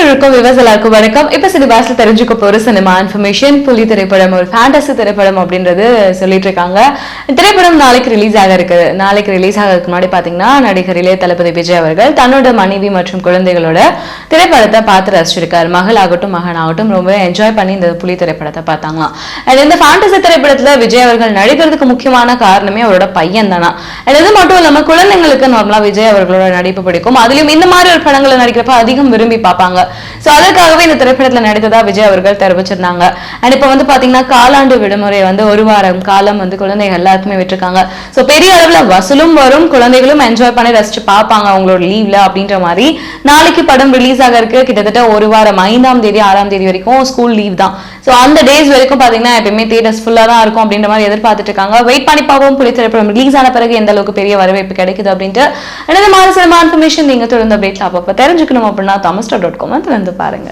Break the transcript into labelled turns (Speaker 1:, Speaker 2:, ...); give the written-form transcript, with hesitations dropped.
Speaker 1: இருக்கும் விவசாயிகளுக்கு வணக்கம். இப்ப சினிமாஸ்ல தெரிஞ்சுக்க போற சினிமா இன்ஃபர்மேஷன். புலி திரைப்படம் ஒரு ஃபேண்டசி திரைப்படம் அப்படின்றது சொல்லிட்டு இருக்காங்க. திரைப்படம் நாளைக்கு ரிலீஸ் ஆக இருக்குது. நாளைக்கு ரிலீஸ் ஆகிறதுக்கு முன்னாடி பாத்தீங்கன்னா நடிகர் இளைய தளபதி விஜய் அவர்கள் தன்னோட மனைவி மற்றும் குழந்தைகளோட திரைப்படத்தை பார்த்து ரசிச்சிருக்காரு. மகள் ஆகட்டும் மகன் ஆகட்டும் ரொம்ப என்ஜாய் பண்ணி இந்த புலி திரைப்படத்தை பார்த்தாங்களாம். இந்த ஃபேண்டசி திரைப்படத்துல விஜய் அவர்கள் நடிக்கிறதுக்கு முக்கியமான காரணமே அவரோட பையன் தானா. இது மட்டும் இல்லாம குழந்தைங்களுக்கு நார்மலா விஜய் அவர்களோட நடிப்பு பிடிக்கும். அதுலயும் இந்த மாதிரி ஒரு படங்களை நடிக்கிறப்ப அதிகம் விரும்பி பார்ப்பாங்க. சோ அதற்காகவே இந்த திரைப்படத்துல நடித்ததா விஜய் அவர்கள் தெரிவிச்சிருந்தாங்க. அண்ட் இப்ப பாத்தீங்கன்னா காலாண்டு விடுமுறை ஒரு வாரம் காலம் குழந்தைகள் எல்லாருக்குமே விட்டுருக்காங்க. சோ பெரிய அளவுல வசூலும் வரும், குழந்தைகளும் என்ஜாய் பண்ணி ரசிச்சு பார்ப்பாங்க அவங்களோட லீவ்ல அப்படின்ற மாதிரி. நாளைக்கு படம் ரிலீஸ் ஆக இருக்கு. கிட்டத்தட்ட ஒரு வாரம் 5ஆம் தேதி 6ஆம் தேதி வரைக்கும் ஸ்கூல் லீவ் தான். சோ அந்த டேஸ் வரைக்கும் பாத்தீங்கன்னா எப்பயுமே தியேட்டர்ஸ் ஃபுல்லா தான் இருக்கும் அப்படின்ற மாதிரி எதிர்பார்த்துட்டு இருக்காங்க. வெயிட் பண்ணி பார்ப்போம் புலி திரைப்படம் ரிலீஸ் ஆன பிறகு எந்த அளவுக்கு பெரிய வரவேற்பு கிடைக்குது அப்படின்ட்டு. இந்த மாதிரி சினிமா இன்ஃபர்மேஷன் நீங்க தொடர்ந்து அப்டேட்ல அப்பப்ப தெரிஞ்சுக்கணும் அப்படின்னா thomastar.com வந்து பாருங்க.